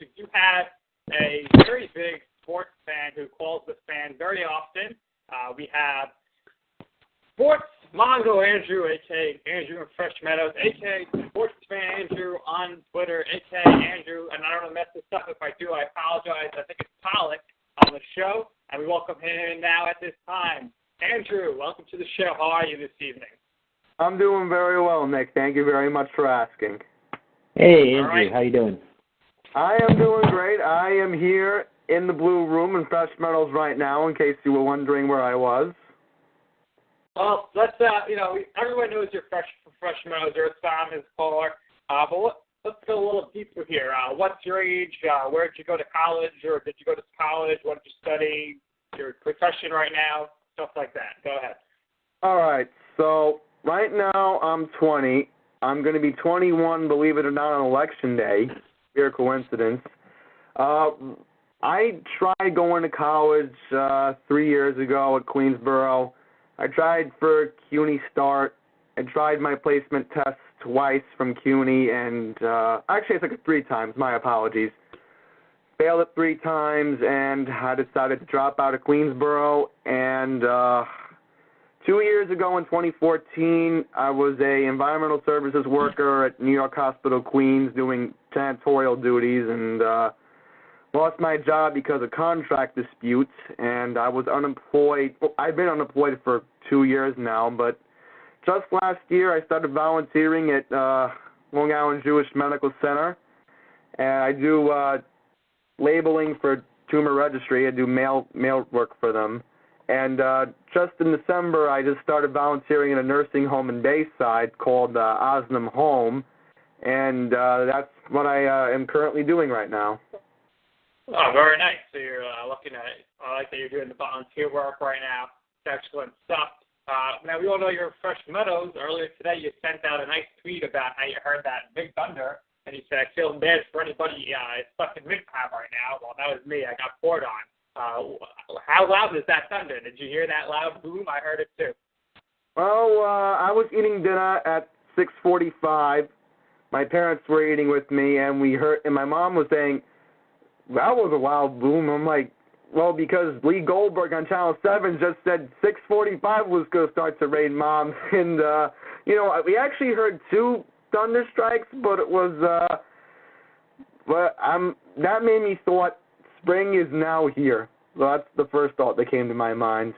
because you have a very big sports fan who calls the fan very often. We have Sports Mongo Andrew, a.k.a. Andrew in Fresh Meadows, a.k.a. Sports Fan Andrew on Twitter, a.k.a. Andrew, and I don't want to mess this up. If I do, I apologize. I think it's Pollock on the show, and we welcome him in now at this time. Andrew, welcome to the show. How are you this evening? I'm doing very well, Nick. Thank you very much for asking. Hey, Andrew. Right. How you doing? I am doing great. I am here in the Blue Room in Fresh Meadows right now, in case you were wondering where I was. Well, let's, everyone knows you're Fresh Meadows. You're a Simons caller. But let's go a little deeper here. What's your age? Where did you go to college, or did you go to college? What did you study? Your profession right now? Stuff like that. Go ahead. All right. So right now I'm 20. I'm going to be 21, believe it or not, on Election Day. Pure coincidence. I tried going to college 3 years ago at Queensboro. I tried for CUNY Start. I tried my placement test twice from CUNY, and actually I took it 3 times. My apologies. Failed it 3 times, and I decided to drop out of Queensboro. And 2 years ago in 2014, I was a environmental services worker at New York Hospital Queens doing janitorial duties, and lost my job because of contract disputes, and I was unemployed. Well, I've been unemployed for 2 years now, but just last year I started volunteering at Long Island Jewish Medical Center, and I do labeling for tumor registry. I do mail work for them. And just in December, I just started volunteering in a nursing home in Bayside called Osnum Home, and that's what I am currently doing right now. Oh, very nice. So you're looking at it. I like that you're doing the volunteer work right now. It's excellent stuff. Now, we all know you're Fresh Meadows. Earlier today, you sent out a nice tweet about how you heard that Big Thunder, and you said, I feel bad for anybody stuck in Midtown right now. Well, that was me. I got poured on. How loud is that thunder? Did you hear that loud boom? I heard it too. Well, I was eating dinner at 6:45. My parents were eating with me, and we heard, and my mom was saying, that was a loud boom. I'm like, well, because Lee Goldberg on Channel 7 just said 6:45 was going to start to rain, Mom. And, we actually heard 2 thunder strikes, but it was, that made me thought spring is now here. So that's the first thought that came to my mind.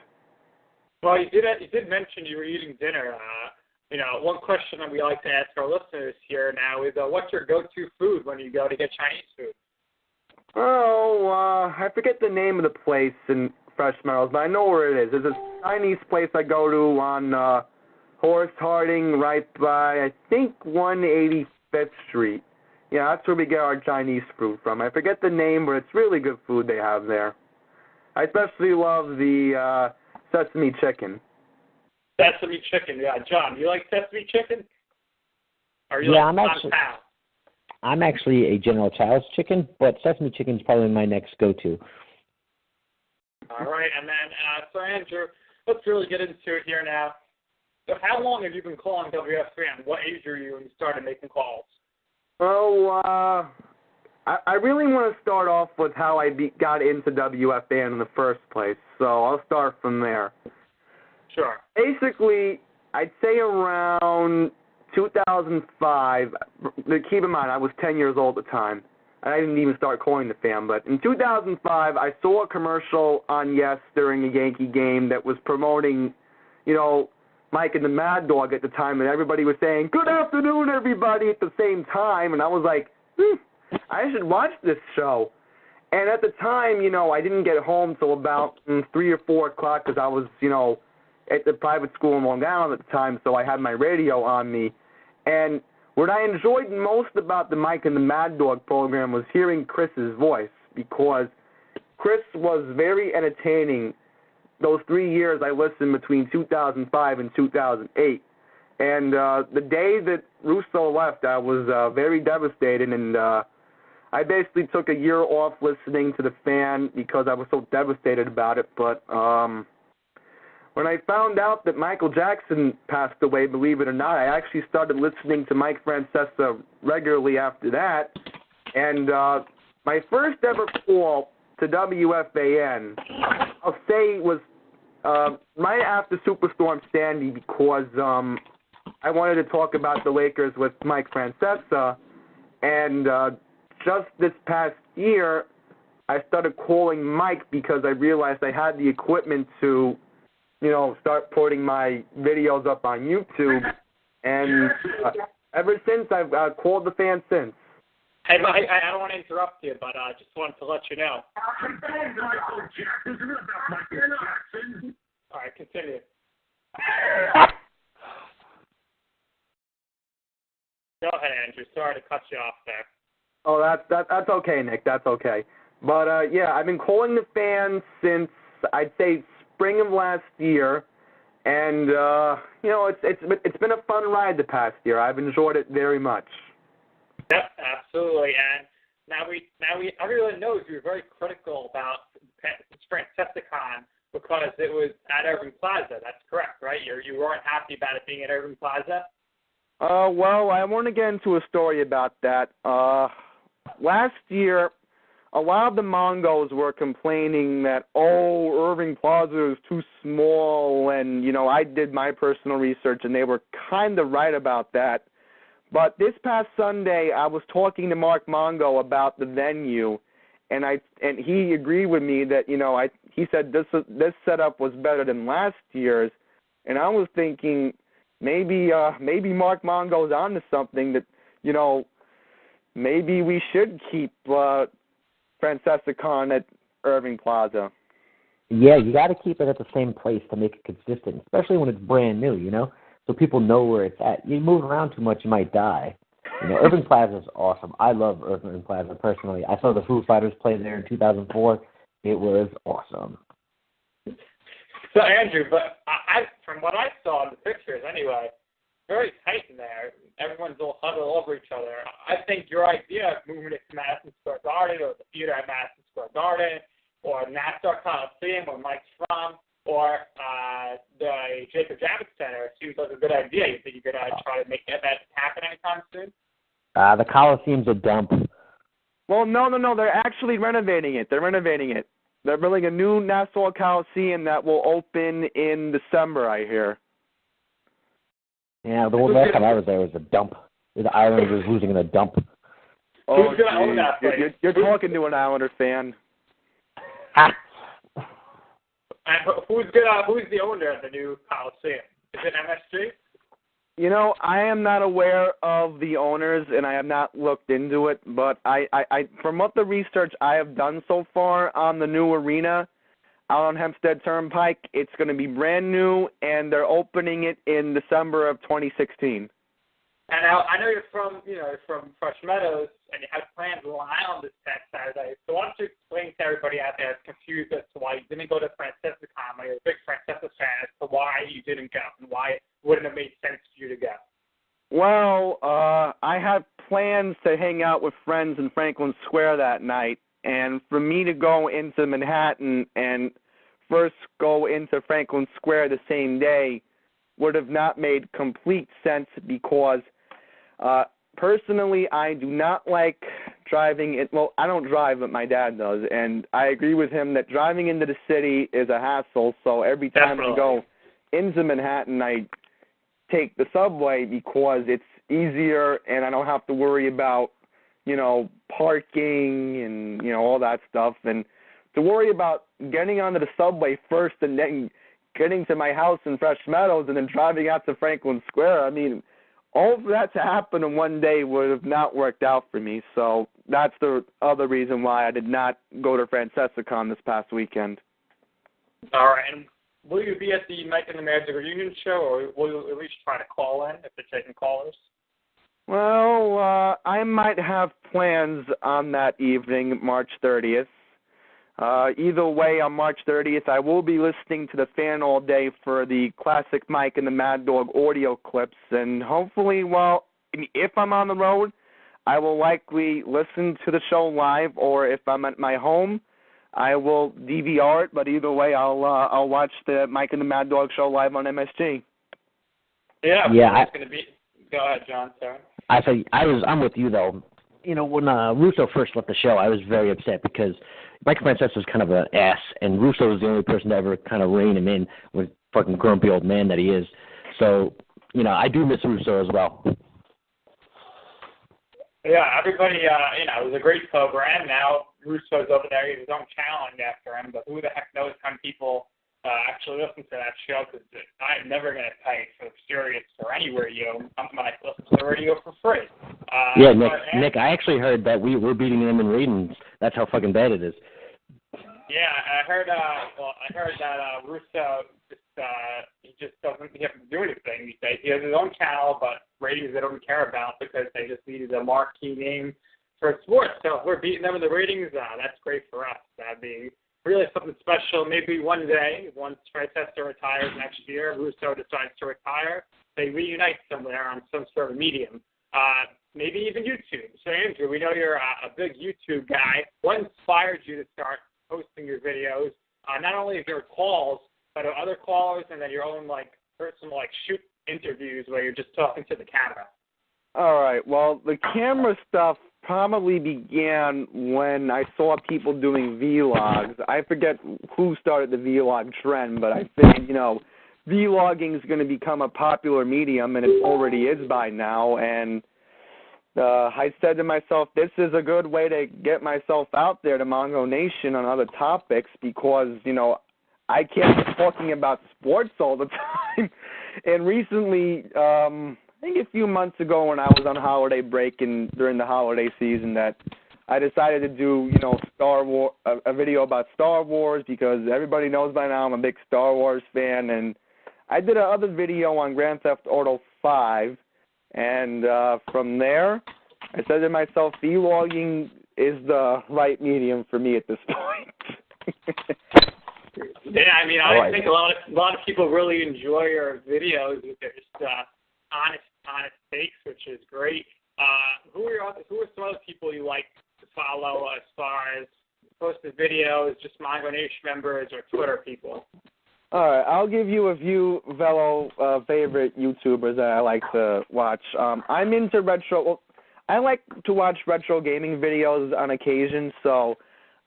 Well, you did mention you were eating dinner. One question that we like to ask our listeners here now is, what's your go-to food when you go to get Chinese food? Oh, I forget the name of the place in Fresh Meadows, but I know where it is. There's a Chinese place I go to on Horace Harding right by, I think, 185th Street. Yeah, that's where we get our Chinese food from. I forget the name, but it's really good food they have there. I especially love the sesame chicken. Sesame chicken, yeah. John, you like sesame chicken? Or you Yeah, like I'm actually a General Child's chicken, but sesame chicken is probably my next go-to. All right, and then, so Andrew, let's really get into it here now. So how long have you been calling WFAN? What age were you when you started making calls? Well, I really want to start off with how I got into WFAN in the first place, so I'll start from there. Sure. Basically, I'd say around 2005, keep in mind, I was 10 years old at the time. I didn't even start calling the fan, but in 2005, I saw a commercial on Yes during a Yankee game that was promoting, Mike and the Mad Dog at the time, and everybody was saying, "Good afternoon, everybody," at the same time, and I was like, I should watch this show. And at the time, I didn't get home till about 3 or 4 o'clock because I was, at the private school in Long Island at the time, so I had my radio on me. And what I enjoyed most about the Mike and the Mad Dog program was hearing Chris's voice, because Chris was very entertaining those 3 years I listened between 2005 and 2008. And the day that Russo left, I was very devastated, and I basically took a year off listening to the fan because I was so devastated about it. But when I found out that Michael Jackson passed away, believe it or not, I actually started listening to Mike Francesa regularly after that. And My first ever call to WFAN, I'll say, was right after Superstorm Sandy because I wanted to talk about the Lakers with Mike Francesa, and just this past year, I started calling Mike because I realized I had the equipment to, start putting my videos up on YouTube, and ever since, I've called the fan since. Hey, Mike, I don't want to interrupt you, but I just wanted to let you know. All right, continue. Go ahead, Andrew. Sorry to cut you off there. Oh, that's okay, Nick. That's okay. But yeah, I've been calling the fans since I'd say spring of last year, and it's been a fun ride the past year. I've enjoyed it very much. Yep, absolutely. And now everyone knows you were very critical about Francesicon because it was at Irving Plaza. That's correct, right? You weren't happy about it being at Irving Plaza? Well, I want to get into a story about that. Last year, a lot of the Mongos were complaining that, Irving Plaza is too small, and, I did my personal research, and they were kind of right about that. But this past Sunday, I was talking to Mark Mongo about the venue, and he agreed with me that, he said this setup was better than last year's, and I was thinking maybe Mark Mongo's onto something that, maybe we should keep Francesicon at Irving Plaza. Yeah, you got to keep it at the same place to make it consistent, especially when it's brand new, so people know where it's at. You move around too much, you might die. Irving Plaza is awesome. I love Irving Plaza personally. I saw the Foo Fighters play there in 2004. It was awesome. So, Andrew, but from what I saw in the pictures anyway, very tight in there. Everyone's all huddled over each other. I think your idea of moving it to Madison Square Garden or the theater at Madison Square Garden or Nassau Coliseum where Mike's from or the Jacob Javits Center seems like a good idea. You think you could try to make that happen anytime soon? The Coliseum's a dump. Well, no. They're actually renovating it. They're building a new Nassau Coliseum that will open in December, I hear. Yeah, the last time I was there was a dump. The Islanders losing in a dump. Oh, who's going to own that place? You're talking to an Islander fan. Who's the owner of the new Coliseum? Is it MSG? I am not aware of the owners, and I have not looked into it, but I from what the research I have done so far on the new arena out on Hempstead Turnpike, it's going to be brand new, and they're opening it in December of 2016. And now, I know you're from Fresh Meadows, and you have plans to Long Island this past Saturday. So why don't you explain to everybody out there that's confused as to why you didn't go to Francesicon, when you're a big Francesa fan, as to why you didn't go and why it wouldn't have made sense for you to go? Well, I have plans to hang out with friends in Franklin Square that night, and for me to go into Manhattan and first go into Franklin Square the same day would have not made complete sense because personally, I do not like driving. Well, I don't drive, but my dad does, and I agree with him that driving into the city is a hassle. So every time I go into Manhattan, I take the subway because it's easier, and I don't have to worry about, parking and, all that stuff. And to worry about getting onto the subway first and then getting to my house in Fresh Meadows and then driving out to Franklin Square, I mean, all of that to happen in one day would have not worked out for me. So that's the other reason why I did not go to Francesicon this past weekend. All right. And will you be at the Mike and the Magic reunion show, or will you at least try to call in if they're taking callers? Well, I might have plans on that evening, March 30th. Either way, on March 30th, I will be listening to the fan all day for the classic Mike and the Mad Dog audio clips, and hopefully, if I'm on the road, I will likely listen to the show live, or if I'm at my home, I will DVR it. But either way, I'll watch the Mike and the Mad Dog show live on MSG. Yeah. It's going to be. Go ahead, John. Sorry. I'm with you though. when Russo first left the show, I was very upset because Mike Francesa was kind of an ass, and Russo was the only person to ever kind of rein him in with fucking grumpy old man that he is. So, I do miss Russo as well. Yeah, everybody, it was a great program. Now Russo's over there, he has his own channel after him, but who the heck knows how many people actually listen to that show, because I'm never going to pay for Sirius or any radio. I'm going to listen to the radio for free. Nick, I actually heard that we're beating them in ratings. That's how fucking bad it is. Yeah, I heard that Russo he doesn't have to do anything these days. He has his own channel, but ratings they don't care about because they just needed a marquee name for sports. So if we're beating them in the ratings, that's great for us. That'd be really something special. Maybe one day, once Francesa retires next year, Russo decides to retire, they reunite somewhere on some sort of medium. Maybe even YouTube. So Andrew, we know you're a big YouTube guy. What inspired you to start posting your videos? Not only of your calls, but of other callers, and then your own personal shoot interviews where you're just talking to the camera. All right. Well, the camera stuff probably began when I saw people doing vlogs. I forget who started the vlog trend, but I think, vlogging is going to become a popular medium, and it already is by now. And I said to myself, this is a good way to get myself out there to Mongo Nation on other topics because, I can't be talking about sports all the time. And recently, I think a few months ago when I was on holiday break and during the holiday season that I decided to do, Star Wars, a video about Star Wars because everybody knows by now I'm a big Star Wars fan. And I did another video on Grand Theft Auto 5. And from there, I said to myself, vlogging is the right medium for me at this point. Yeah, I think a lot of people really enjoy your videos. They're just honest takes, which is great. Who are some other people you like to follow as far as posted videos, just Mongo Nation members or Twitter people? All right, I'll give you a few fellow favorite YouTubers that I like to watch. I'm into retro. Well, I like to watch retro gaming videos on occasion, so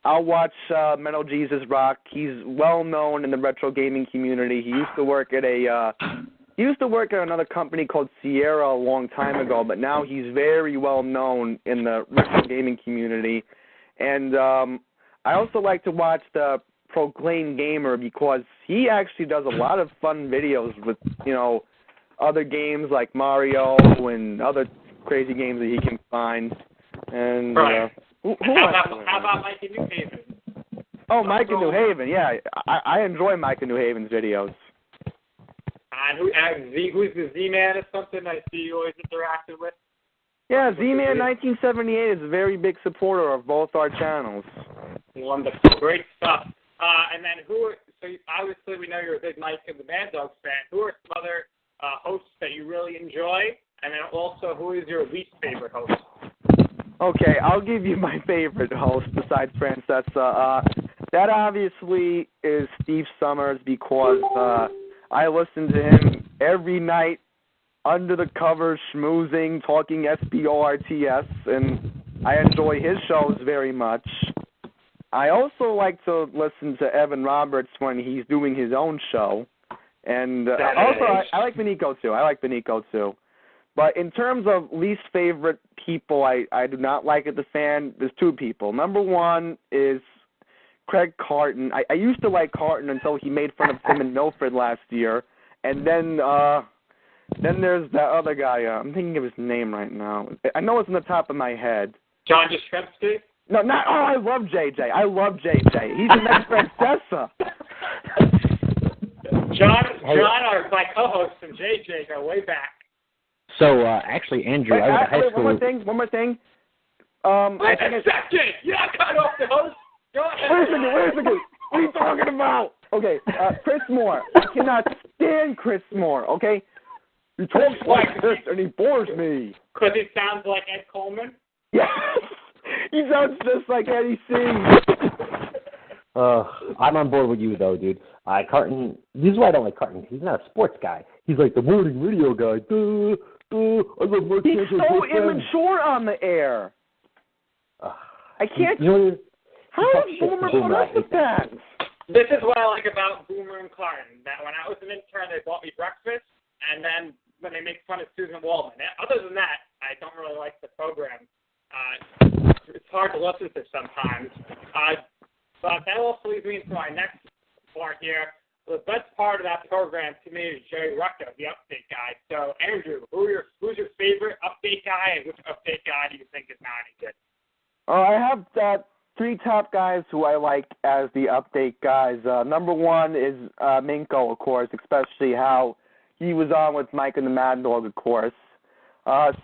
I'll watch Metal Jesus Rock. He's well known in the retro gaming community. He used to work at another company called Sierra a long time ago, but now he's very well known in the retro gaming community. And I also like to watch the Proclaim Gamer because he actually does a lot of fun videos with, other games like Mario and other crazy games that he can find. And right. How about Mike in New Haven? Oh, Mike in New Haven, yeah. I enjoy Mike in New Haven's videos. And who's the Z-Man or something I see you always interacting with? Yeah, Z-Man 1978 is a very big supporter of both our channels. Wonderful. Great stuff. And then so obviously we know you're a big Mike and the Mad Dog fan. Who are some other hosts that you really enjoy? And then also, who is your least favorite host? Okay, I'll give you my favorite host besides Francesa. That obviously is Steve Summers because I listen to him every night under the covers, schmoozing, talking SPORTS, and I enjoy his shows very much. I also like to listen to Evan Roberts when he's doing his own show. And also, I like Benico too. But in terms of least favorite people I do not like as a fan, there's two people. Number one is Craig Carton. I used to like Carton until he made fun of Tim and Milford last year. And then there's that other guy. I'm thinking of his name right now. I know it's on the top of my head. John Jastrzemski? No, not. Oh, I love JJ. He's the next Francesa. John, our my co-host, and JJ go way back. So, actually, Andrew, I was in high school. One more thing. Wait a second! You're not cut off the host? Go ahead. Wait a second. What are you talking about? Okay, Chris Moore. I cannot stand Chris Moore, okay? He talks like this and he bores me. Because he sounds like Ed Coleman? Yes. He sounds just like Eddie C. I'm on board with you, though, dude. Carton, this is why I don't like Carton. He's not a sports guy. He's like the morning radio guy. I love He's so immature on the air. I can't. How is Boomer plus the fans? This is what I like about Boomer and Carton. That when I was an intern, they bought me breakfast, and then when they make fun of Susan Waldman. Other than that, I don't really like the program. It's hard to listen to sometimes. But that also leads me into my next part here. The best part of that program to me is Jerry Rucka, the update guy. So, Andrew, who's your favorite update guy, and which update guy do you think is not any good? I have three top guys who I like as the update guys. Number one is Minko, of course, especially how he was on with Mike and the Mad Dog, of course.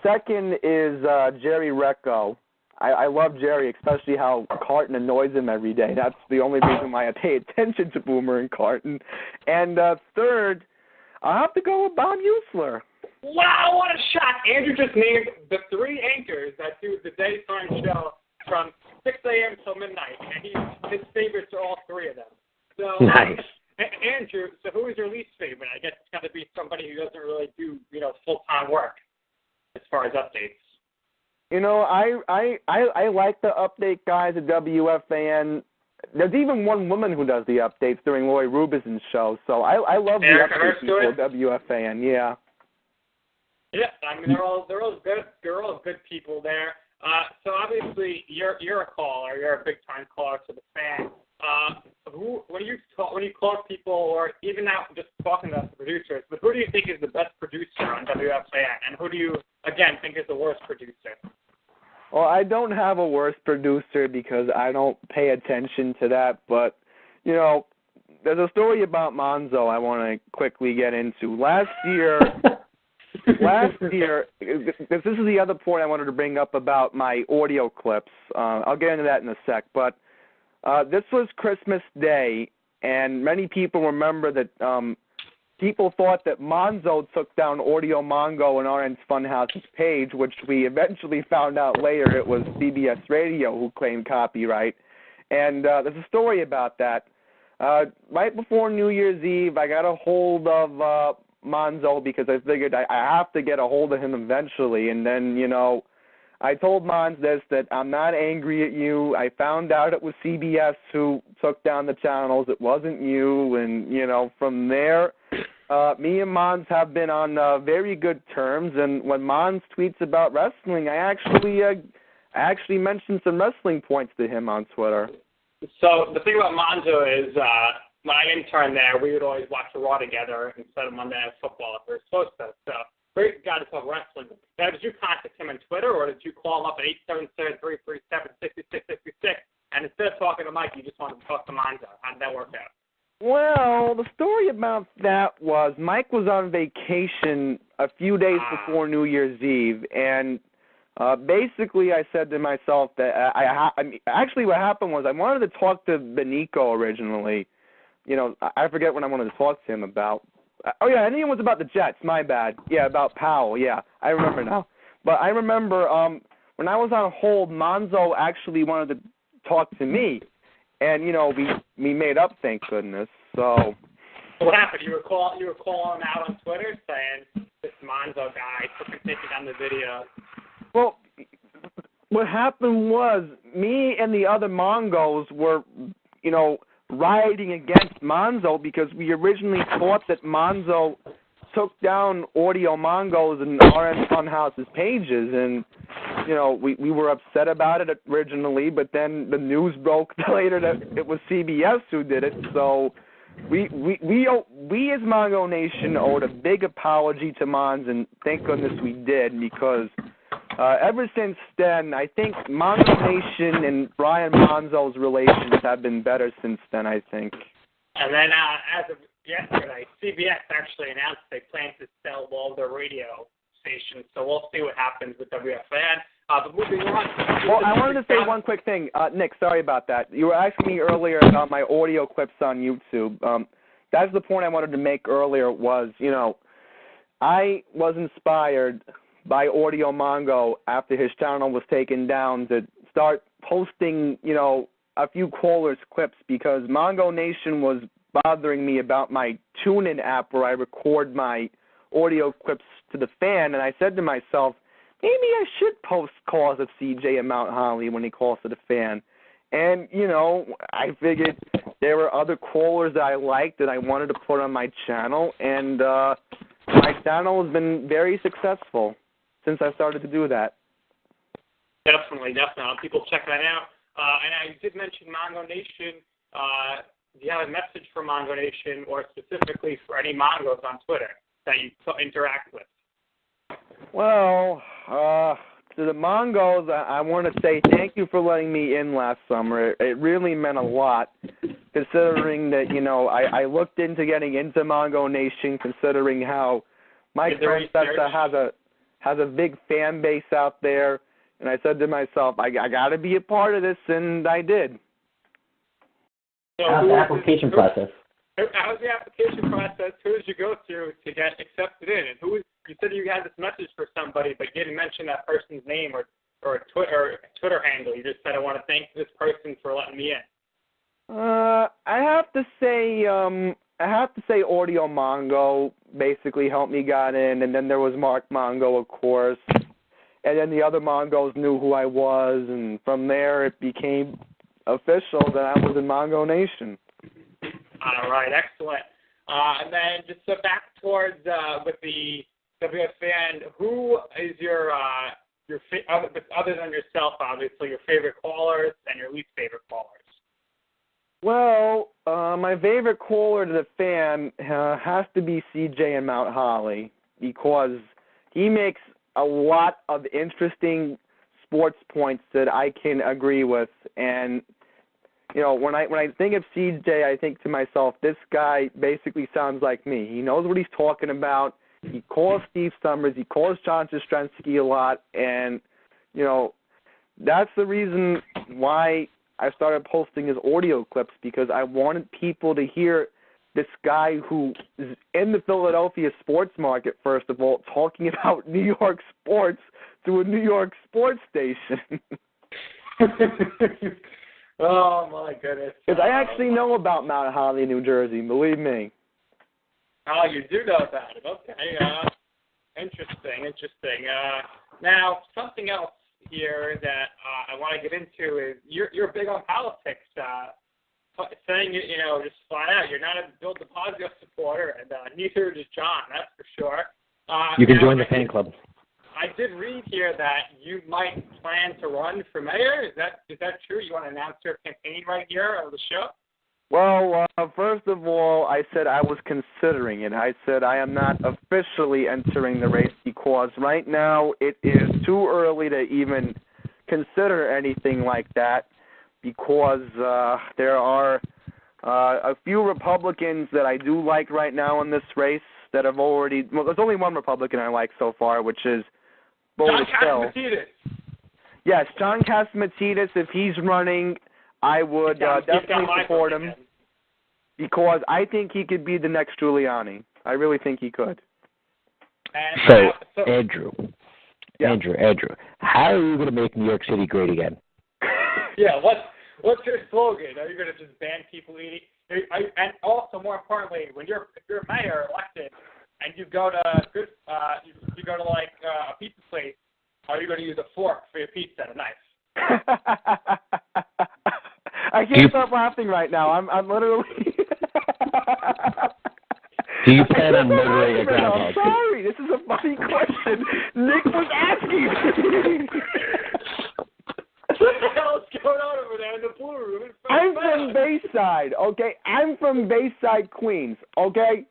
Second is Jerry Recco. I love Jerry, especially how Carton annoys him every day. That's the only reason why I pay attention to Boomer and Carton. And third, I have to go with Bob Usler. Wow, what a shot! Andrew just named the three anchors that do the daytime show from 6 a.m. till midnight, and his favorites are all three of them. So, nice. Andrew, so who is your least favorite? I guess it's got to be somebody who doesn't really do, full-time work as far as updates. I like the update guys at WFAN. There's even one woman who does the updates during Roy Rubison's show, so I love the update people at WFAN, yeah. Yeah, I mean they're all good. They're all good people there. So obviously you're a caller. You're a big time caller to the fan. When you call people, or even now just talking to the producers, but who do you think is the best producer on WFAN, and who do you again think is the worst producer? Well, I don't have a worst producer because I don't pay attention to that. But there's a story about Monzo I want to quickly get into. Last year, this is the other point I wanted to bring up about my audio clips. I'll get into that in a sec. But this was Christmas Day, and many people remember that people thought that Monzo took down Ordio Mongo and RN's Funhouse's page, which we eventually found out later it was CBS Radio who claimed copyright. And there's a story about that. Right before New Year's Eve, I got a hold of Monzo because I figured I have to get a hold of him eventually. And then, I told Mons that I'm not angry at you. I found out it was CBS who took down the channels. It wasn't you. And, from there, me and Mons have been on very good terms. And when Mons tweets about wrestling, I actually mentioned some wrestling points to him on Twitter. So the thing about Monzo is when I interned there, we would always watch the Raw together instead of Monday Night Football if we were supposed to. So great guy to talk wrestling. Now, did you contact him on Twitter, or did you call him up at 877-337-6666, and instead of talking to Mike, you just wanted to talk to Monzo? How did that work out? Well, the story about that was Mike was on vacation a few days before New Year's Eve, and basically I said to myself that actually what happened was I wanted to talk to Benico originally. I forget what I wanted to talk to him about. Oh, yeah, I think it was about the Jets. My bad. Yeah, about Powell. Yeah, I remember now. But I remember when I was on hold, Monzo actually wanted to talk to me. And, we made up, thank goodness. So what happened? You were calling him out on Twitter saying this Monzo guy took a ticket on the video. Well, what happened was me and the other Mongos were, rioting against Monzo because we originally thought that Monzo took down Ordio Mongo's and RN Funhouse's pages, and we were upset about it originally, but then the news broke later that it was CBS who did it. So we as Mongo Nation owed a big apology to Mons, and thank goodness we did, because ever since then, I think Mongo Nation and Brian Monzo's relations have been better since then, I think. And then as of yesterday, CBS actually announced they plan to sell all their radio stations, so we'll see what happens with WFAN. But moving on. Well, I wanted to say one quick thing. Nick, sorry about that. You were asking me earlier about my audio clips on YouTube. That's the point I wanted to make earlier was, I was inspired by Ordio Mongo after his channel was taken down to start posting, a few callers' clips, because Mongo Nation was bothering me about my TuneIn app where I record my audio clips to the fan, and I said to myself, maybe I should post calls of CJ and Mount Holly when he calls to the fan. And, I figured there were other callers that I liked that I wanted to put on my channel, and my channel has been very successful since I started to do that. Definitely. People check that out. And I did mention Mongo Nation. Do you have a message for Mongo Nation or specifically for any Mongos on Twitter that you interact with? Well, to the Mongos, I want to say thank you for letting me in last summer. It really meant a lot, considering that, I looked into getting into Mongo Nation, considering how Mike Francesa has a big fan base out there, and I said to myself, I got to be a part of this, and I did. So how's the application process? How's the application process? Who did you go through to get accepted in? And you said you had this message for somebody, but you didn't mention that person's name or Twitter handle. You just said, I want to thank this person for letting me in. I have to say Ordio Mongo basically helped me get in, and then there was Mark Mongo, of course, and then the other Mongos knew who I was, and from there it became official that I was in Mongo Nation. All right, excellent. And then just back towards with the WFAN, who is your other than yourself, obviously, your favorite callers and your least favorite callers? Well, my favorite caller to the fan has to be CJ in Mount Holly, because he makes a lot of interesting sports points that I can agree with. And when I think of CJ, I think to myself, this guy basically sounds like me. He knows what he's talking about. He calls Steve Summers. He calls John Jastrzemski a lot. And, that's the reason why I started posting his audio clips, because I wanted people to hear this guy who is in the Philadelphia sports market, first of all, talking about New York sports through a New York sports station. Oh, my goodness. Because I actually know about Mount Holly, New Jersey, believe me. Oh, you do know about it. Okay. Interesting. Now, something else here that I want to get into is you're big on politics, saying, just flat out, you're not a Bill de Blasio supporter, and neither is John, that's for sure. You can join the fan club. I did read here that you might plan to run for mayor. Is that true? You want to announce your campaign right here on the show? Well, first of all, I said I was considering it. I said I am not officially entering the race, because right now it is too early to even consider anything like that, because there are a few Republicans that I do like right now in this race that have already – well, there's only one Republican I like so far, which is John Catsimatidis. Yes, John Catsimatidis. If he's running, I would definitely support him, because I think he could be the next Giuliani. I really think he could. So Andrew, how are you going to make New York City great again? Yeah, what's your slogan? Are you going to just ban people eating? And also, more importantly, if you're mayor elected and you go to a pizza place, are you going to use a fork for your pizza and a knife? I can't stop laughing right now. I'm literally. Do you plan on murdering a groundhog? I'm sorry. This is a funny question. Nick was asking. What the hell is going on over there in the blue room? I'm from Bayside, okay? I'm from Bayside, Queens, okay?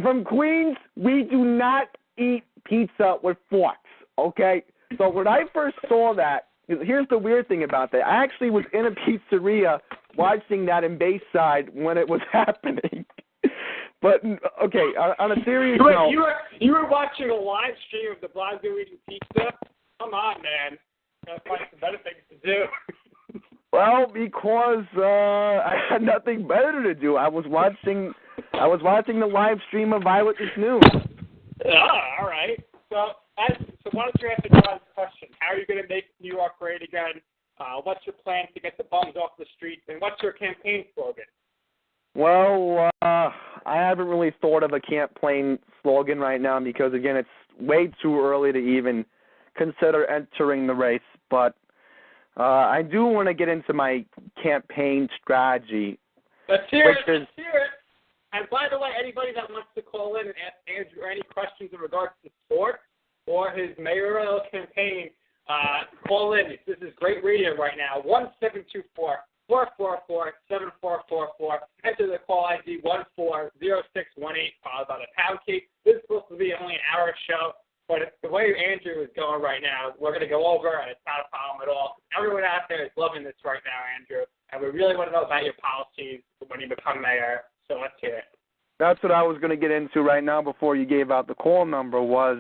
From Queens, we do not eat pizza with forks, okay? So when I first saw that, here's the weird thing about that. I actually was in a pizzeria watching that in Bayside when it was happening. But, okay, on a serious note. You were watching a live stream of de Blasio eating pizza? Come on, man. Gotta find some better things to do. Well, because I had nothing better to do. I was watching the live stream of Eyewitness News. All right. So why don't you answer John's question? How are you going to make New York great again? What's your plan to get the bums off the streets? And what's your campaign slogan? Well, I haven't really thought of a campaign slogan right now, because, again, it's way too early to even consider entering the race, but I do want to get into my campaign strategy. Let's hear it. And by the way, anybody that wants to call in and ask Andrew any questions in regards to sport or his mayoral campaign, call in. This is great radio right now. 1-724-444-7444. Enter the call ID 140618, followed by the pound key. This is supposed to be only an hour show, but the way Andrew is going right now, we're going to go over, and it's not a problem at all. Everyone out there is loving this right now, Andrew, and we really want to know about your policies when you become mayor. So let's hear it. That's what I was going to get into right now before you gave out the call number was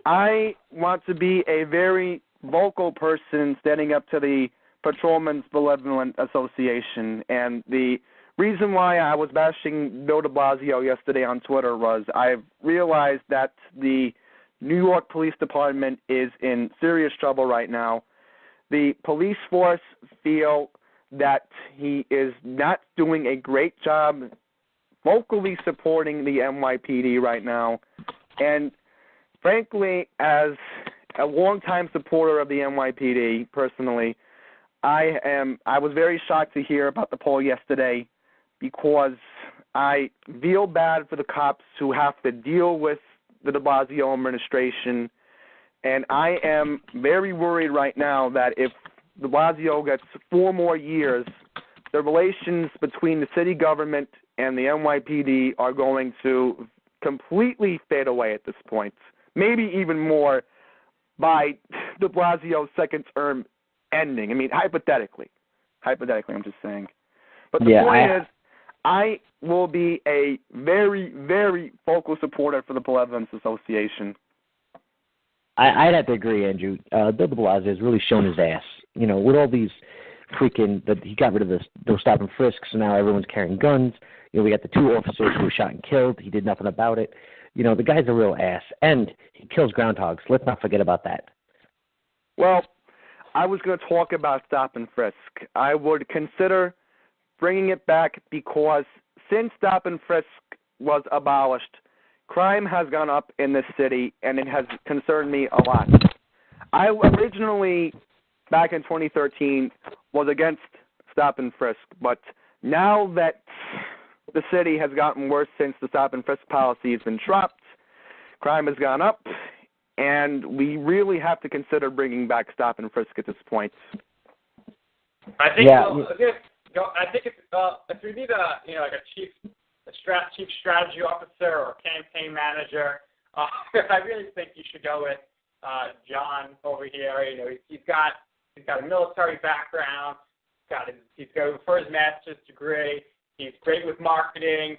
I want to be a very vocal person standing up to the Patrolmen's Benevolent Association. And the reason why I was bashing Bill de Blasio yesterday on Twitter was I've realized that the New York Police Department is in serious trouble right now. The police force feel that he is not doing a great job vocally supporting the NYPD right now. And frankly, as a longtime supporter of the NYPD, personally, I was very shocked to hear about the poll yesterday because I feel bad for the cops who have to deal with the de Blasio administration, and I am very worried right now that if de Blasio gets 4 more years, the relations between the city government and the NYPD are going to completely fade away at this point, maybe even more by de Blasio's second term ending. I mean, hypothetically, I'm just saying. But the point is, I will be a very, very vocal supporter for the Benevolence Association. I'd have to agree, Andrew. Bill de Blasio has really shown his ass. You know, with all these that he got rid of those stop and frisks, so now everyone's carrying guns. You know, we got the 2 officers who were shot and killed. He did nothing about it. You know, the guy's a real ass, and he kills groundhogs. Let's not forget about that. Well, I was going to talk about stop and frisk. I would consider bringing it back because since stop and frisk was abolished, crime has gone up in this city, and it has concerned me a lot. I originally, back in 2013, was against stop and frisk, but now that the city has gotten worse since the stop and frisk policy has been dropped, crime has gone up, and we really have to consider bringing back stop and frisk at this point. I think I think if we need a chief strategy officer or campaign manager, I really think you should go with John over here. You know, he's got a military background. He's going for his master's degree. He's great with marketing.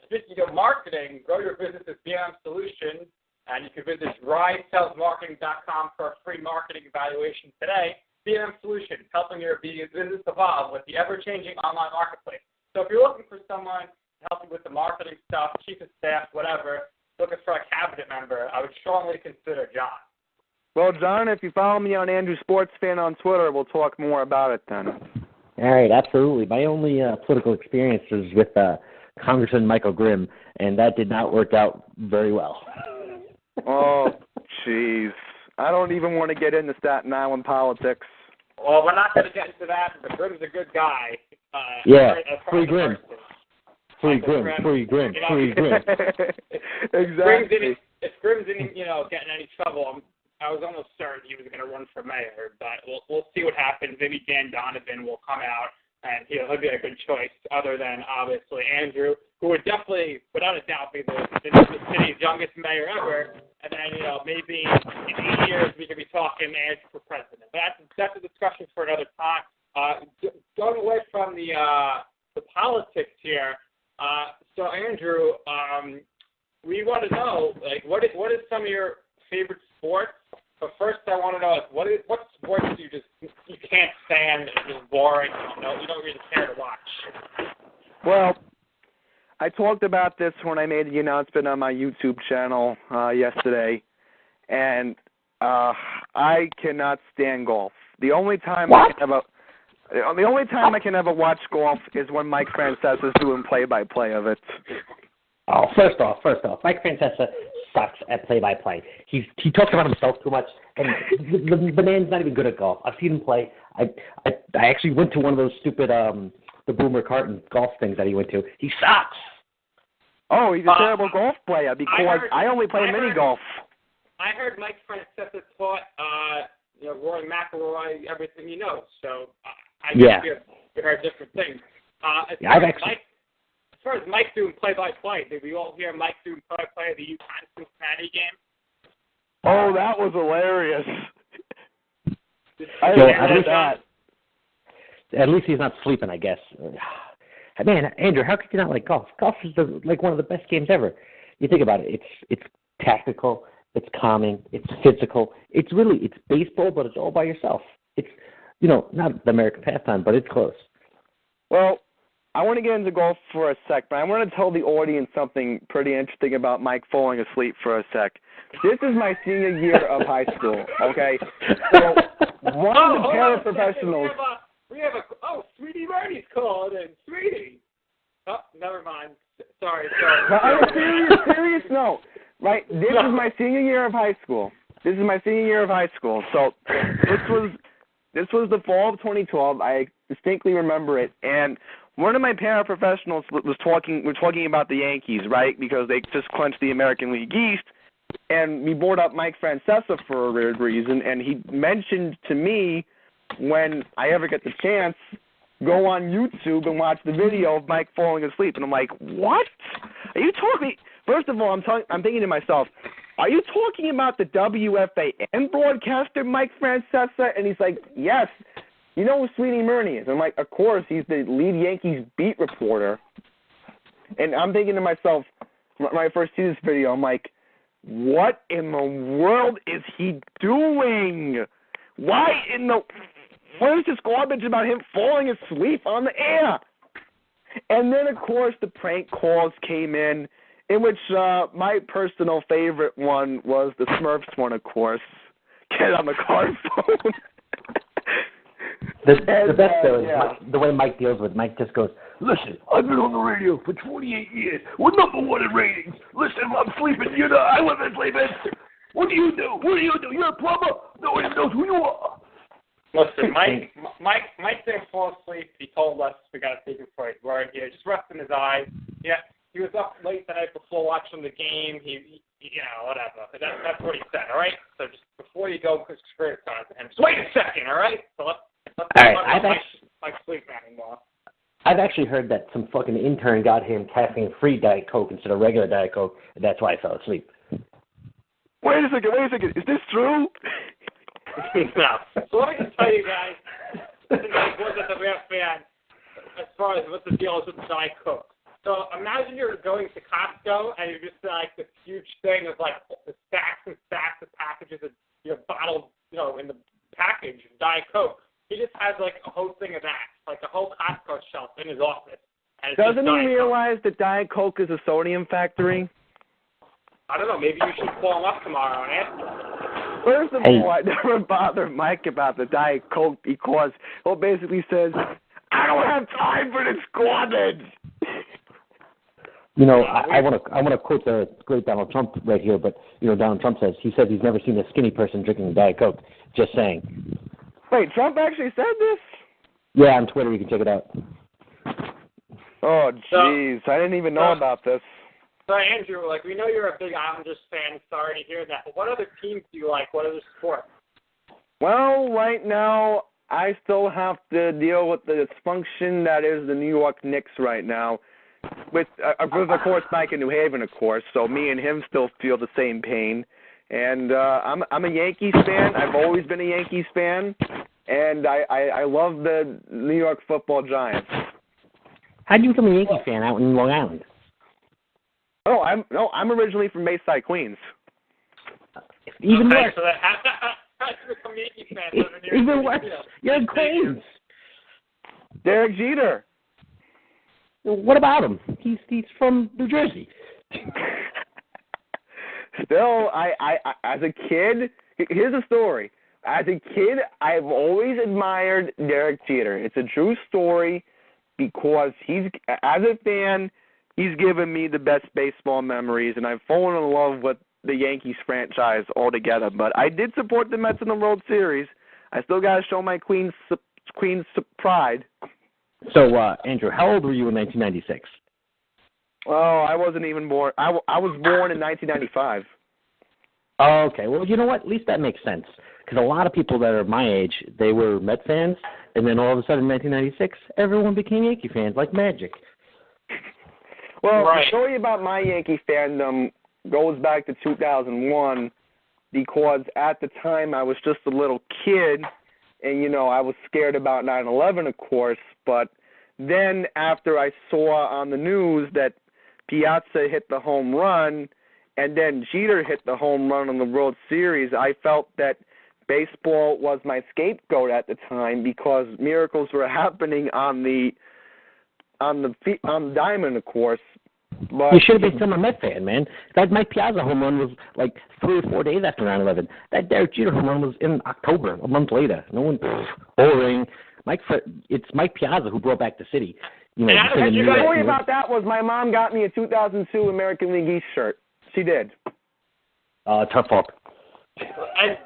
Speaking of marketing, grow your business with BM Solutions, and you can visit risesalesmarketing.com for a free marketing evaluation today. BM Solutions, helping your business evolve with the ever-changing online marketplace. So if you're looking for someone to help you with the marketing stuff, chief of staff, whatever, looking for a cabinet member, I would strongly consider John. Well, John, if you follow me on Andrew Sports Fan on Twitter, we'll talk more about it then. All right, absolutely. My only political experience was with Congressman Michael Grimm, and that did not work out very well. Oh, jeez. I don't even want to get into Staten Island politics. Well, we're not going to get into that, but Grimm's a good guy. Free Grimm. Free Grimm. Free Grimm. Free Grimm. Exactly. If Grimm's in, getting any trouble, I was almost certain he was going to run for mayor, but we'll see what happens. Maybe Dan Donovan will come out, and he'll be a good choice, other than, obviously, Andrew, who would definitely, without a doubt, be the city's youngest mayor ever. And then, maybe in 8 years we could be talking Andrew for president. But that's a discussion for another time. Going away from the politics here, so Andrew, we want to know, what is some of your favorite sports? But first, I want to know, what sports do you can't stand? It's just boring. You don't really care to watch. Well, I talked about this when I made the announcement on my YouTube channel yesterday, and I cannot stand golf. The only time I can ever watch golf is when Mike Francesa is doing play-by-play of it. Oh, first off, Mike Francesa sucks at play-by-play. He talks about himself too much, and the man's not even good at golf. I've seen him play. I actually went to one of those stupid the Boomer Carton golf things that he went to. He sucks. Oh, he's a terrible golf player because I only play mini golf. I heard Mike Francesa taught Roy McIlroy everything he knows. So I guess we heard different things. As far as Mike doing play-by-play, did we all hear Mike doing play-by-play of the UConn-Cincinnati game? Oh, that was hilarious. At least he's not sleeping, I guess. Man, Andrew, how could you not like golf? Golf is one of the best games ever. You think about it. It's tactical. It's calming. It's physical. It's baseball, but it's all by yourself. It's not the American pastime, but it's close. Well, I want to get into golf for a sec, but I want to tell the audience something pretty interesting about Mike falling asleep for a sec. This is my senior year of high school, okay? So one of the paraprofessionals... We have Sweetie Marty's calling in. Sweetie! Oh, never mind. Sorry. But on a serious note, right, this is my senior year of high school. So this was the fall of 2012. I distinctly remember it, and one of my paraprofessionals was talking about the Yankees, right, because they just clinched the American League East, and we brought up Mike Francesa for a weird reason, and he mentioned to me, when I ever get the chance, go on YouTube and watch the video of Mike falling asleep. And I'm like, what? Are you talking? First of all, I'm thinking to myself, are you talking about the WFAN broadcaster, Mike Francesa? And he's like, yes. You know who Sweetie Murney is? I'm like, of course, he's the lead Yankees beat reporter. And I'm thinking to myself, when I first see this video, I'm like, what in the world is he doing? What is this garbage about him falling asleep on the air? And then, of course, the prank calls came in which my personal favorite one was the Smurfs one, of course. Get on the car phone. The best, though, is the way Mike deals with it. Mike just goes, listen, I've been on the radio for 28 years. We're #1 in ratings. Listen, I'm sleeping. I wasn't sleeping. What do you do? You're a plumber? No one knows who you are. Listen, Mike didn't fall asleep. He told us we got to take him for his word here. Just resting his eyes. Yeah, he was up late the night before watching the game. He whatever. That's what he said, all right? So just before you go, criticize him. Just wait a second, all right? So let's Mike sleep anymore. I've actually heard that some fucking intern got him caffeine-free Diet Coke instead of regular Diet Coke, and that's why I fell asleep. Wait a second. Is this true? No. So let me just tell you guys, since I wasn't a real fan, as far as what the deal is with the Diet Coke. So imagine you're going to Costco and you're just like this huge thing of like the stacks and stacks of packages of bottled, in the package of Diet Coke. He just has like a whole thing of that, like a whole Costco shelf in his office. Doesn't he realize that Diet Coke is a sodium factory? I don't know. Maybe you should call him up tomorrow and ask him. First of all, I never bother Mike about the Diet Coke because he basically says, I don't have time for this garbage. I want to quote the great Donald Trump right here, but Donald Trump says he's never seen a skinny person drinking Diet Coke. Just saying. Wait, Trump actually said this? Yeah, on Twitter you can check it out. Oh, jeez, I didn't even know about this. So, Andrew, we know you're a big Islanders fan. Sorry to hear that. But what other teams do you like? What other sports? Well, right now, I still have to deal with the dysfunction that is the New York Knicks right now. With of course, Mike in New Haven, of course. So me and him still feel the same pain. And I'm a Yankees fan. I've always been a Yankees fan. And I love the New York Football Giants. How do you become a Yankee fan out in Long Island? Oh, I'm originally from Bayside, Queens. Even worse. So how do you become a Yankee fan? Even worse. You're in Queens. Derek Jeter. What about him? He's from New Jersey. Still, I as a kid, here's a story. As a kid, I've always admired Derek Jeter. It's a true story because as a fan, he's given me the best baseball memories, and I've fallen in love with the Yankees franchise altogether. But I did support the Mets in the World Series. I still got to show my Queen's pride. So, Andrew, how old were you in 1996? Oh, I wasn't even born. I was born in 1995. Oh, okay. Well, you know what? At least that makes sense. Because a lot of people that are my age, they were Met fans, and then all of a sudden in 1996, everyone became Yankee fans like magic. Well, right. the story about my Yankee fandom goes back to 2001 because at the time I was just a little kid, and, you know, I was scared about 9/11, of course, but then after I saw on the news that Piazza hit the home run and then Jeter hit the home run in the World Series, I felt that baseball was my scapegoat at the time because miracles were happening on the diamond, of course. But you should have been a Met fan, man. That Mike Piazza home run was like 3 or 4 days after 9/11. That Derek Jeter home run was in October, a month later. No one, boring. It's Mike Piazza who brought back the city. You know, the story about that was my mom got me a 2002 American League East shirt. She did. Tough up.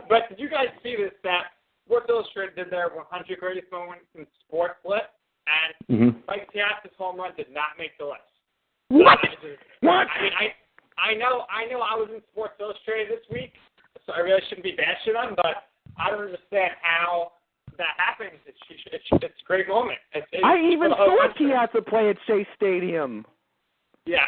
But did you guys see this? That Sports Illustrated did their 100 greatest moments in sports list, and Mike Piazza's home run did not make the list. What? What? I mean, I know I was in Sports Illustrated this week, so I really shouldn't be bashing them, but I don't understand how that happens. It's a great moment. I even saw Piazza play at Shea Stadium. Yeah,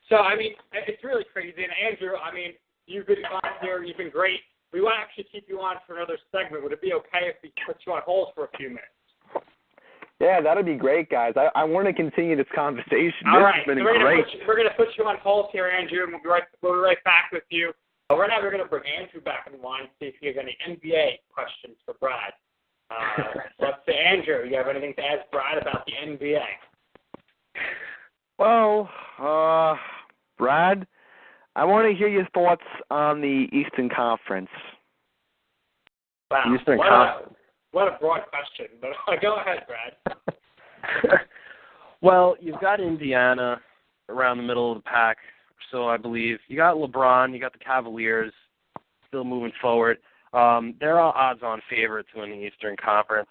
so I mean, it's really crazy. And Andrew, I mean, you've been on here, you've been great. We want to actually keep you on for another segment. Would it be okay if we put you on hold for a few minutes? Yeah, that'd be great, guys. I want to continue this conversation. All right, It's been so great. we're going to put you on hold here, Andrew, and we'll be right back with you. Right now, we're going to bring Andrew back in line to see if he has any NBA questions for Brad. Let's say, Andrew, you have anything to ask Brad about the NBA? Well, Brad, I want to hear your thoughts on the Eastern Conference. Wow, what a broad question, but go ahead, Brad. Well, you've got Indiana around the middle of the pack, so I believe. You got LeBron, you got the Cavaliers still moving forward. They're all odds-on favorites to win the Eastern Conference.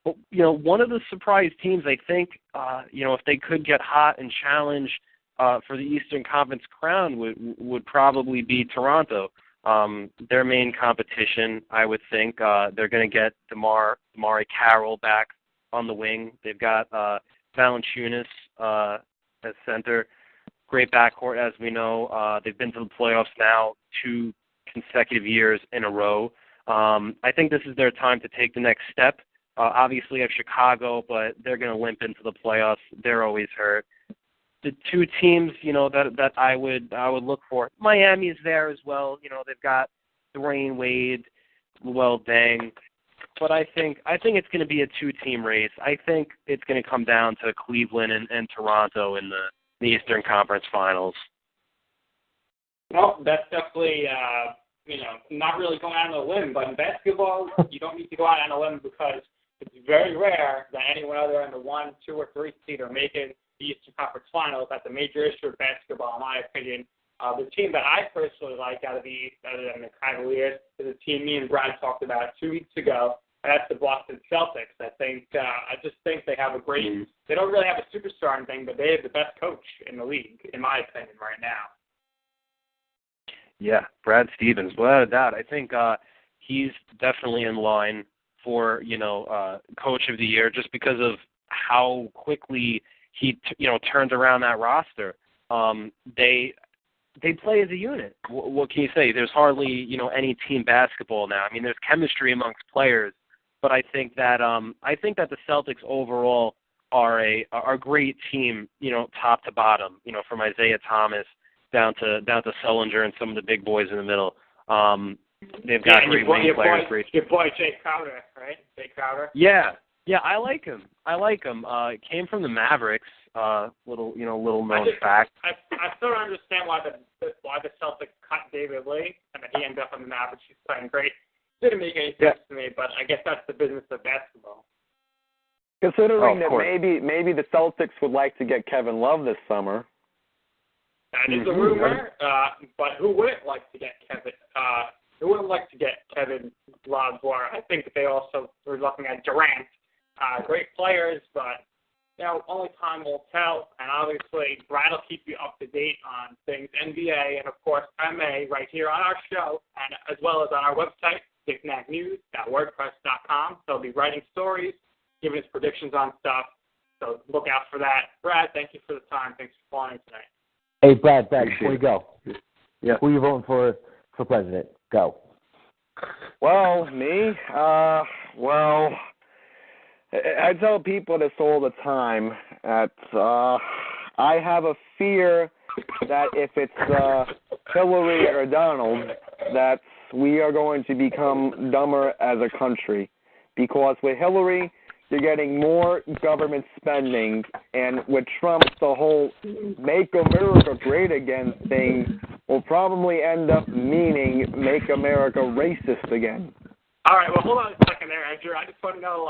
You know, one of the surprise teams, I think, if they could get hot and challenge for the Eastern Conference crown would probably be Toronto. Their main competition, I would think, they're going to get Damari Carroll back on the wing. They've got Valanciunas as center. Great backcourt, as we know. They've been to the playoffs now 2 consecutive years in a row. I think this is their time to take the next step. Obviously, I have Chicago, but they're going to limp into the playoffs. They're always hurt. The 2 teams, that I would look for. Miami is there as well. They've got Dwayne Wade, Luol Deng. But I think it's going to be a 2-team race. I think it's going to come down to Cleveland and Toronto in the Eastern Conference Finals. Well, that's definitely, not really going out on a limb. But in basketball, you don't need to go out on a limb because it's very rare that anyone other than the 1, 2, or 3 seed are making the Eastern Conference Finals. That's a major issue of basketball, in my opinion. The team that I personally like out of the East, other than the Cavaliers, is a team me and Brad talked about 2 weeks ago. And that's the Boston Celtics. I just think they have a great. They don't really have a superstar or anything, but they have the best coach in the league, in my opinion, right now. Yeah, Brad Stevens, without a doubt. I think he's definitely in line for Coach of the Year just because of how quickly he turned around that roster. They play as a unit. What can you say? There's hardly any team basketball now. I mean, there's chemistry amongst players, but I think that the Celtics overall are a great team, top to bottom. From Isaiah Thomas down to Sullinger and some of the big boys in the middle. They've got great wing players. Your boy Jay Crowder, right? Jay Crowder. Yeah, I like him. Came from the Mavericks. Little known fact. I still don't understand why the Celtics cut David Lee and then he ended up on the Mavericks. He's playing great. Didn't make any sense to me, but I guess that's the business of basketball. Considering that maybe the Celtics would like to get Kevin Love this summer. That is a rumor, but who wouldn't like to get Kevin? Who wouldn't like to get Kevin Love? Or I think that they also were looking at Durant. Great players, but only time will tell. And obviously, Brad will keep you up to date on things NBA and of course MA right here on our show, and as well as on our website, nicknacknews.wordpress.com. So he'll be writing stories, giving his predictions on stuff. So look out for that. Brad, thank you for the time. Thanks for calling tonight. Hey, Brad, before you go, Yeah. who are you voting for president? Go. Well, me? I tell people this all the time that I have a fear that if it's Hillary or Donald, that we are going to become dumber as a country. Because with Hillary, you're getting more government spending, and with Trump, the whole Make America Great Again thing will probably end up meaning Make America Racist again. All right, well, hold on a second there, Andrew. I just want to know,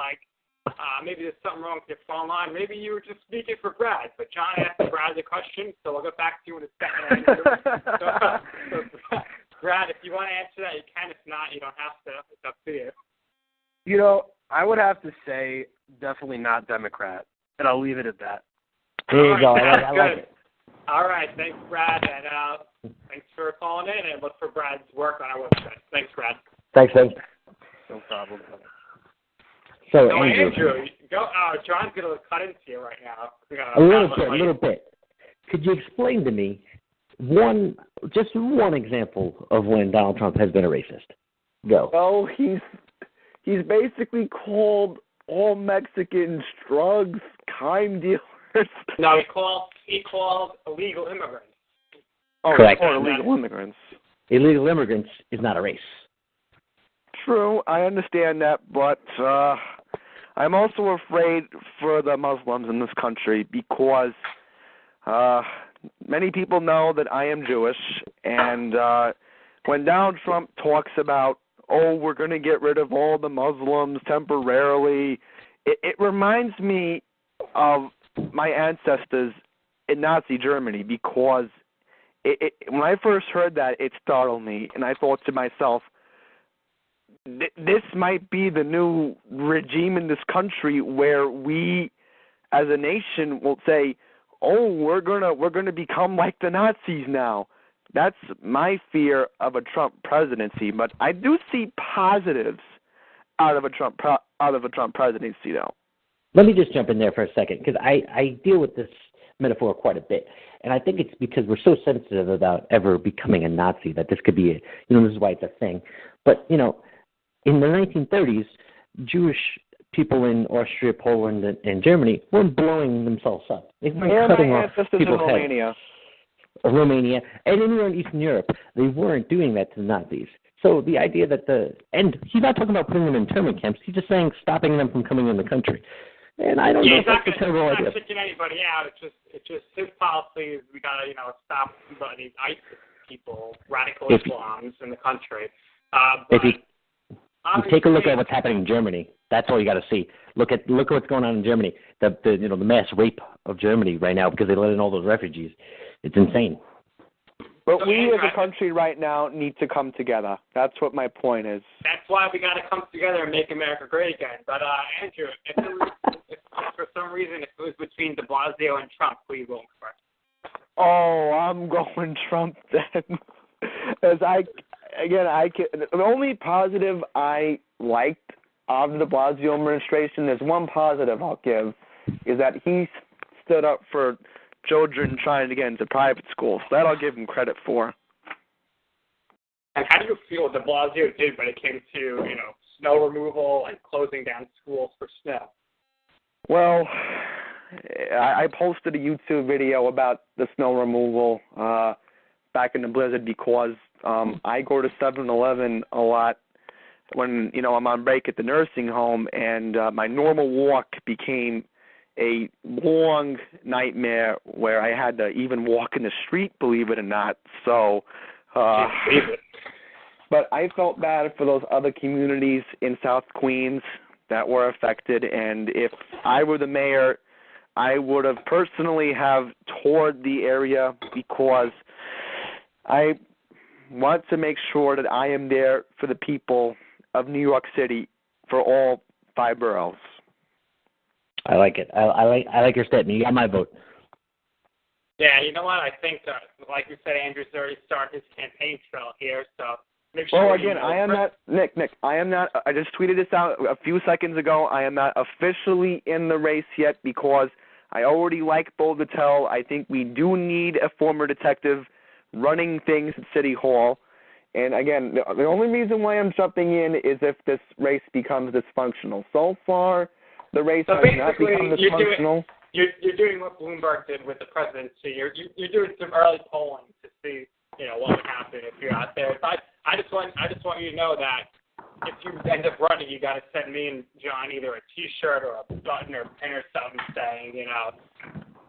maybe there's something wrong with your phone line. Maybe you were just speaking for Brad, but John asked Brad the question, so we'll get back to you in a second, Andrew. so, Brad, if you want to answer that, you can. If not, you don't have to. It's up to you. I would have to say definitely not Democrat, and I'll leave it at that. There you go. That's I good. like it. All right, thanks, Brad, and thanks for calling in, and look for Brad's work on our website. Thanks, Brad. Thanks, man. No problem. So, Andrew, go. John's going to cut into you right now. A little bit. Could you explain to me just one example of when Donald Trump has been a racist? Go. Well, he's basically called all Mexicans drugs, crime dealers. No, he called illegal immigrants. Correct. Or illegal immigrants. Illegal immigrants is not a race. True, I understand that, but I'm also afraid for the Muslims in this country because many people know that I am Jewish, and when Donald Trump talks about, we're going to get rid of all the Muslims temporarily, it reminds me of my ancestors in Nazi Germany because when I first heard that, it startled me, and I thought to myself, this might be the new regime in this country where we, as a nation, will say, we're gonna become like the Nazis now. That's my fear of a Trump presidency. But I do see positives out of a Trump presidency, though. Let me just jump in there for a second because I deal with this metaphor quite a bit, and I think it's because we're so sensitive about ever becoming a Nazi that this could be this is why it's a thing. But in the 1930s, Jewish people in Austria, Poland, and Germany weren't blowing themselves up. They weren't cutting off people's heads. Romania, and anywhere in Eastern Europe, they weren't doing that to the Nazis. So the idea that and he's not talking about putting them in internment camps. He's just saying stopping them from coming in the country. And I don't know if that's a terrible idea. He's not kicking anybody out. It's just his policy is we gotta stop these ISIS people, radical Islams in the country. If you take a look at what's happening in Germany, that's all you got to see. Look at what's going on in Germany. The mass rape of Germany right now because they let in all those refugees. It's insane. But we as a country right now need to come together. That's what my point is. That's why we got to come together and make America great again. But Andrew, if for some reason it was between de Blasio and Trump, who are you going for? I'm going Trump then. As the only positive I liked of the de Blasio administration, there's one positive I'll give, is that he stood up for children trying to get into private schools. So that I'll give him credit for. And how do you feel what de Blasio did when it came to, snow removal and closing down schools for snow? Well, I posted a YouTube video about the snow removal back in the blizzard because I go to 7-Eleven a lot when, I'm on break at the nursing home, and my normal walk became a long nightmare where I had to even walk in the street, believe it or not. So, but I felt bad for those other communities in South Queens that were affected, and if I were the mayor I would have personally have toured the area because I want to make sure that I am there for the people of New York City for all 5 boroughs. I like it. I like your statement. You got my vote. Yeah, you know what? I think, like you said, Andrew's already started his campaign trail here, so make sure. Well, again, I am not, Nick, I am not, I just tweeted this out a few seconds ago. I am not officially in the race yet because I already like Bo Vitale. I think we do need a former detective running things at City Hall. And again, the only reason why I'm jumping in is if this race becomes dysfunctional. So far, the race has not become dysfunctional. You're doing what Bloomberg did with the presidency. You're doing some early polling to see, what would happen if you're out there. I just want you to know that if you end up running, you got to send me and John either a T-shirt or a button or pin or something saying,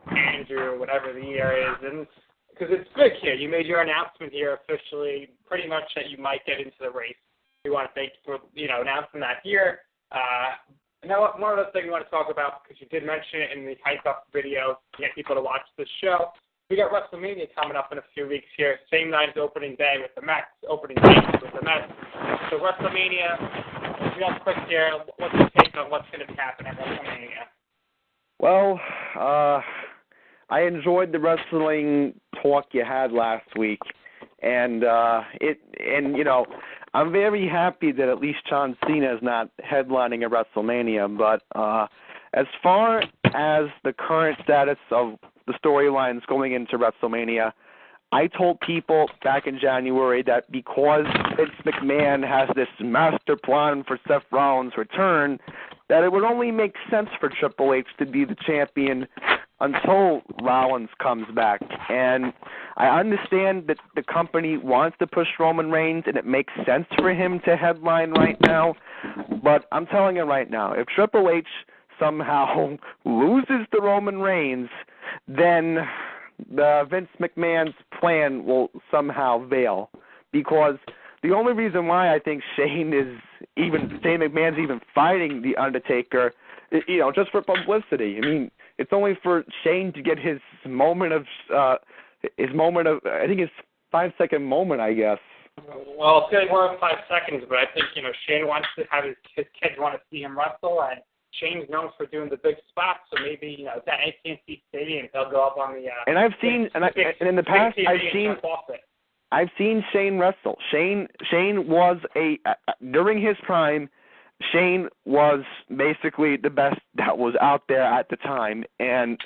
Andrew, whatever the year is, and because it's big here. You made your announcement here officially, pretty much that you might get into the race. We want to thank you for announcing that here. Now, one other thing we want to talk about, because you did mention it in the hype-up video to get people to watch the show, we got WrestleMania coming up in a few weeks here. Same night as opening day with the Mets, opening day with the Mets. So WrestleMania, real quick here, what's your take on what's going to happen at WrestleMania? Well, I enjoyed the wrestling talk you had last week, and I'm very happy that at least John Cena is not headlining a WrestleMania. But as far as the current status of the storylines going into WrestleMania, I told people back in January that because Vince McMahon has this master plan for Seth Rollins' return, that it would only make sense for Triple H to be the champion until Rollins comes back. And I understand that the company wants to push Roman Reigns, and it makes sense for him to headline right now. But I'm telling you right now, if Triple H somehow loses to Roman Reigns, then the Vince McMahon's plan will somehow fail. Because the only reason why I think Shane McMahon's even fighting The Undertaker, just for publicity. I mean, it's only for Shane to get his moment of, I think his 5-second moment, I guess. Well, it's getting more than 5 seconds, but I think, Shane wants to have his kids want to see him wrestle, and Shane's known for doing the big spots, so maybe, at AT&T Stadium, he'll go up on the, and I've seen, and in the past, I've seen Shane wrestle. Shane was during his prime, Shane was basically the best that was out there at the time. And,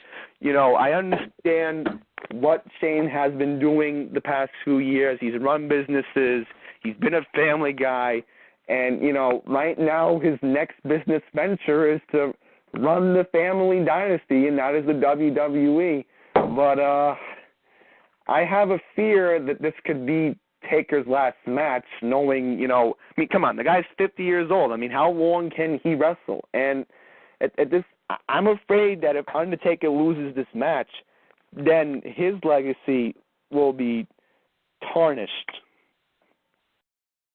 I understand what Shane has been doing the past few years. He's run businesses. He's been a family guy. And, right now his next business venture is to run the family dynasty, and that is the WWE. But I have a fear that this could be Taker's last match, knowing, come on, the guy's 50 years old. I mean, how long can he wrestle? And at this, I'm afraid that if Undertaker loses this match, then his legacy will be tarnished.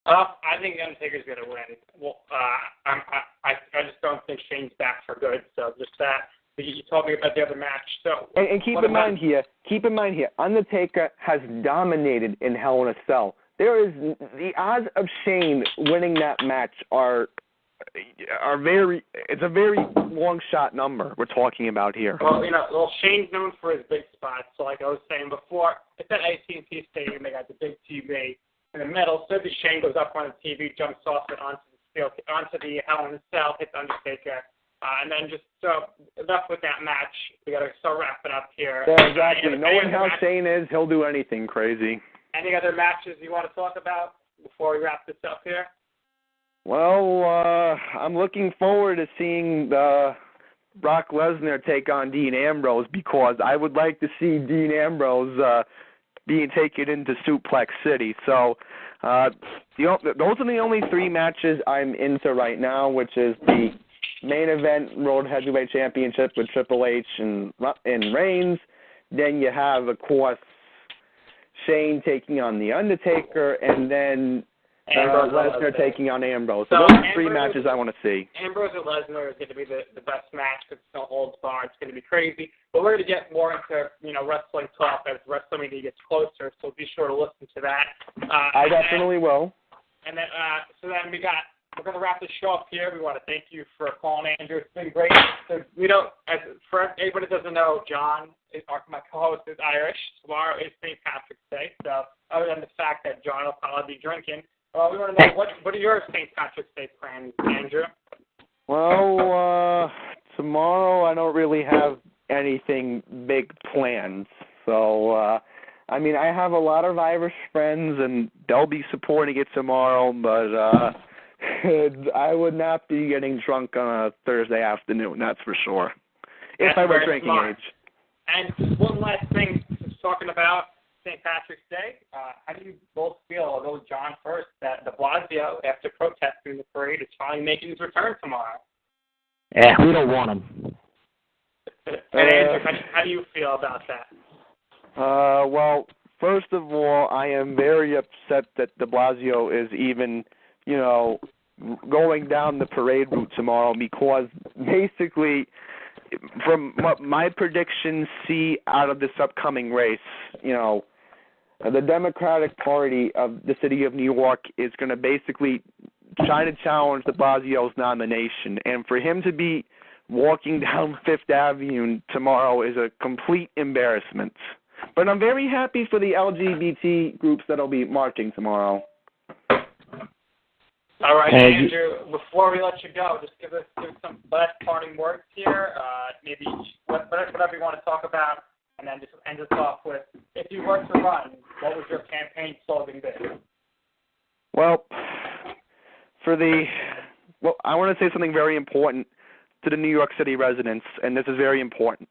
I think Undertaker's going to win. Well, I just don't think Shane's back for good. So just that. You told me about the other match. So and keep in mind here, Undertaker has dominated in Hell in a Cell. The odds of Shane winning that match are it's a very long shot number we're talking about here. Well, Shane's known for his big spots. So like I was saying before, it's at AT&T Stadium. They got the big TV in the middle. So the Shane goes up on the TV, jumps off it onto the Hell in a Cell, hits Undertaker. And then just enough with that match. We got to start wrapping up here. Yeah, exactly. Knowing how Shane is, he'll do anything crazy. Any other matches you want to talk about before we wrap this up here? Well, I'm looking forward to seeing Brock Lesnar take on Dean Ambrose, because I would like to see Dean Ambrose being taken into Suplex City. So those are the only 3 matches I'm into right now, which is the main event World Heavyweight Championship with Triple H and Reigns. Then you have, of course, Shane taking on The Undertaker, and then Lesnar taking on Ambrose. So those are 3 matches I want to see. Ambrose and Lesnar is going to be the best match. It's no holds barred. It's going to to be crazy. But we're going to get more into, wrestling talk as WrestleMania gets closer, so be sure to listen to that. I definitely will. And then, we're going to wrap the show up here. We want to thank you for calling, Andrew. It's been great. So for anybody that doesn't know, John, my co-host, is Irish. Tomorrow is St. Patrick's Day. So other than the fact that John will probably be drinking, we want to know what are your St. Patrick's Day plans, Andrew? Well, tomorrow I don't really have anything big plans. So, I have a lot of Irish friends, and they'll be supporting it tomorrow, but I would not be getting drunk on a Thursday afternoon, that's for sure, if I were drinking age. And one last thing, just talking about St. Patrick's Day, how do you both feel, although John first, that de Blasio, after protesting the parade, is finally making his return tomorrow? Yeah, we don't want him. And Andrew, how do you feel about that? Well, first of all, I am very upset that de Blasio is even, going down the parade route tomorrow, because basically, from what my predictions see out of this upcoming race, the Democratic Party of the city of New York is going to basically try to challenge de Blasio's nomination. And for him to be walking down Fifth Avenue tomorrow is a complete embarrassment. But I'm very happy for the LGBT groups that will be marching tomorrow. All right, Andrew, before we let you go, just give some last parting words here, maybe whatever you want to talk about, and then just end us off with, if you were to run, what would your campaign slogan be? Well, I want to say something very important to the New York City residents, and this is very important.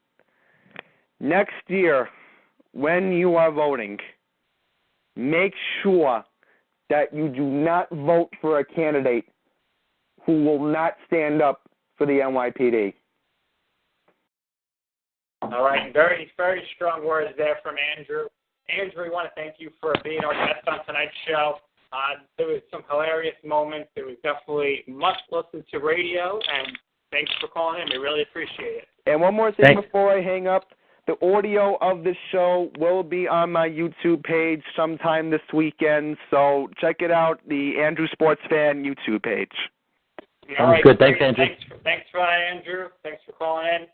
Next year, when you are voting, make sure that you do not vote for a candidate who will not stand up for the NYPD. All right, very, very strong words there from Andrew. Andrew, we want to thank you for being our guest on tonight's show. There was some hilarious moments. There was definitely much listened to radio, and thanks for calling in. We really appreciate it. And one more thing before I hang up. The audio of this show will be on my YouTube page sometime this weekend, so check it out, the Andrew Sports Fan YouTube page. All right, good. Thanks, Andrew. Thanks for that, Andrew. Thanks for calling in.